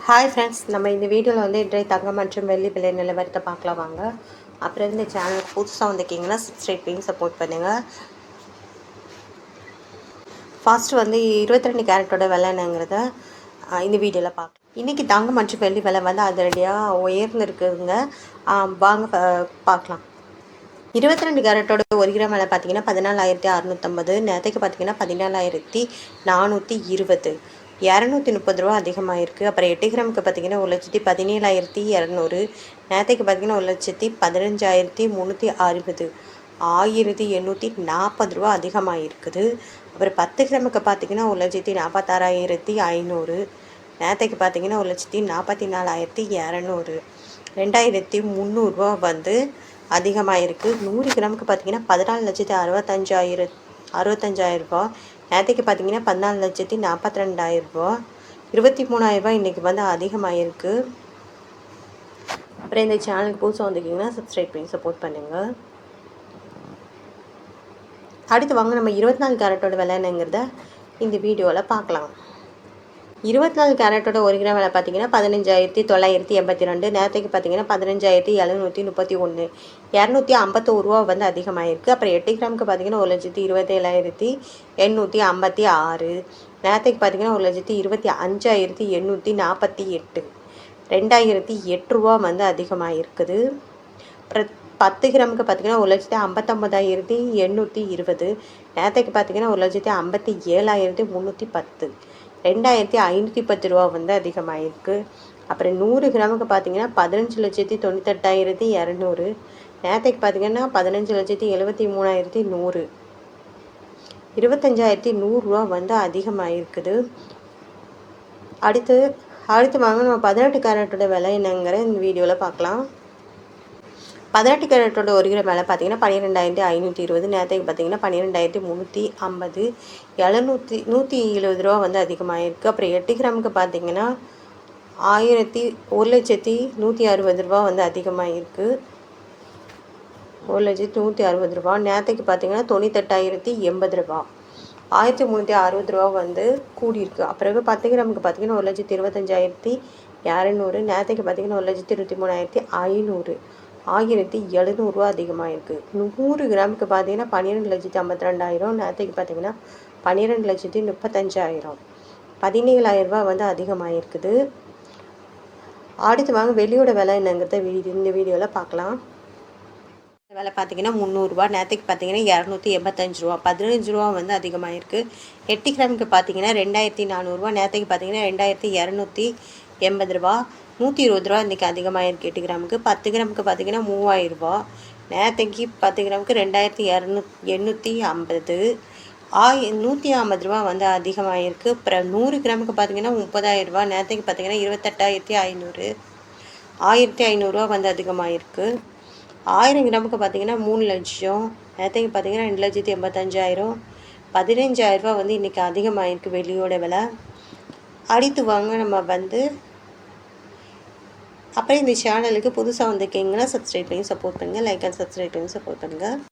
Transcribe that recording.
Hi friends, நம்ம இந்த வீடியோவில் வந்து இன்றைய தங்கம் மற்றும் வெள்ளி விலை நிலவரத்தை பார்க்கலாம் வாங்க. அப்புறம் இந்த சேனலுக்கு புதுசாக வந்திருக்கீங்கன்னா சப்ஸ்கிரைப் பண்ணி சப்போர்ட் பண்ணுங்கள். ஃபர்ஸ்ட் வந்து 22 கேரட்டோட விலை என்னங்கிறத இந்த வீடியோவில் பார்க்கலாம். இன்றைக்கி தங்கம் மற்றும் வெள்ளி விலை வந்து அதிரடியாக உயர்ந்துருக்குதுங்க. வாங்க பார்க்கலாம். 22 கேரட்டோட 1 கிராம் விலை பார்த்தீங்கன்னா 14,650. நேற்றுக்கு பார்த்தீங்கன்னா 14,420. 230 ரூபா அதிகமாக இருக்குது. அப்புறம் 8 கிராமுக்கு பார்த்தீங்கன்னா 1,17,200. நேற்றுக்கு பார்த்தீங்கன்னா 1,15,360. 1,840 ரூபா அதிகமாக இருக்குது. அப்புறம் 10 கிராமுக்கு பார்த்தீங்கன்னா 1,46,500. நேற்றுக்கு பார்த்தீங்கன்னா 1,44,200. 2,300 வந்து அதிகமாக இருக்குது. 100 கிராமுக்கு பார்த்தீங்கன்னா 14,65,000 ரூபா. நேற்றுக்கு பார்த்தீங்கன்னா 14,42,000 ரூபா. 23,000 ரூபா இன்றைக்கி வந்து அதிகமாக இருக்குது. அப்புறம் இந்த சேனலுக்கு புதுசாக வந்துருக்கீங்கன்னா சப்ஸ்கிரைப் பண்ணி சப்போர்ட் பண்ணுங்கள். அடுத்து வாங்க நம்ம 24 கேரட்டோட விலை என்னங்கிறத இந்த வீடியோவில் பார்க்கலாம். 24 கேரட்டோட 1 கிராம் விலை பார்த்தீங்கன்னா 15,982. நேரத்துக்கு பார்த்தீங்கன்னா 15,731. 251 ரூபா வந்து அதிகமாக இருக்குது. அப்புறம் 8 கிராமுக்கு பார்த்தீங்கன்னா 1,27,856. நேரத்துக்கு பார்த்தீங்கன்னா 1,25,848. 2,008 ரூபா வந்து அதிகமாக இருக்குது. அப்புறம் 10 கிராமுக்கு பார்த்தீங்கன்னா 1,59,820. நேரத்துக்கு பார்த்தீங்கன்னா 1,57,310. 2,510 ரூபா வந்து அதிகமாகிருக்கு. அப்புறம் 100 கிராமுக்கு பார்த்தீங்கன்னா 15,98,200. நேரத்துக்கு பார்த்தீங்கன்னா 15,73,100. 25,100 ரூபா வந்து அதிகமாகிருக்குது. அடுத்து வாங்க நம்ம 18 கேரட்டோட விலை என்னங்கிற இந்த வீடியோவில் பார்க்கலாம். 18 கேரட்டோட 1 கிராம் விலை பார்த்தீங்கன்னா 12,520. நேரத்துக்கு பார்த்தீங்கன்னா 12,350. 170 ரூபா வந்து அதிகமாக இருக்குது. அப்புறம் 8 கிராமுக்கு பார்த்தீங்கன்னா 1,160 ரூபா வந்து அதிகமாக இருக்குது. 1,160 ரூபா. நேரத்துக்கு பார்த்தீங்கன்னா 98,080 ரூபா. 1,360 ரூபா வந்து கூடியிருக்கு. அப்புறம் 10 கிராமுக்கு பார்த்தீங்கன்னா 1,25,200. நேரத்துக்கு பார்த்தீங்கன்னா 1,23,500. 1,700 ரூபா அதிகமாக இருக்குது. 100 கிராமுக்கு பார்த்தீங்கன்னா 12,52,000. நேரத்துக்கு பார்த்தீங்கன்னா 12,35,000. 17,000 ரூபா வந்து அதிகமாக இருக்குது. அடுத்து வாங்க வெள்ளியோட விலை என்னங்கிறத இந்த வீடியோவில் பார்க்கலாம். விலை பார்த்தீங்கன்னா 300 ரூபா. நேரத்துக்கு பார்த்தீங்கன்னா 285 ரூபா. 15 ரூபா வந்து அதிகமாக இருக்குது. 8 கிராமுக்கு பார்த்தீங்கன்னா 2,400 ரூபா. நேரத்துக்கு பார்த்தீங்கன்னா 2,280 ரூபா. 120 ரூபா இன்றைக்கி அதிகமாக இருக்குது 8 கிராமுக்கு. 10 கிராமுக்கு பார்த்தீங்கன்னா 3,000 ரூபா. நேரத்துக்கு 10 கிராமுக்கு 2,850. 150 ரூபா வந்து அதிகமாக இருக்குது. அப்புறம் 100 கிராமுக்கு பார்த்தீங்கன்னா 30,000 ரூபா. நேரத்துக்கு பார்த்தீங்கன்னா 28,500. 1,500 ரூபா வந்து அதிகமாக இருக்குது. 1000 கிராமுக்கு பார்த்தீங்கன்னா 3 லட்சம். நேரத்துக்கு பார்த்தீங்கன்னா 2,85,000. 15,000 ரூபா வந்து இன்றைக்கி அதிகமாக இருக்குது வெள்ளியோட விலை. அடுத்து வாங்க நம்ம வந்து அப்புறம் இந்த சேனலுக்கு புதுசாக வந்திருக்கீங்கன்னா சப்ஸ்கிரைப் பண்ணி சப்போர்ட் பண்ணுங்கள். லைக் அண்ட் சப்ஸ்கிரைப் பண்ணி சப்போர்ட் பண்ணுங்கள்.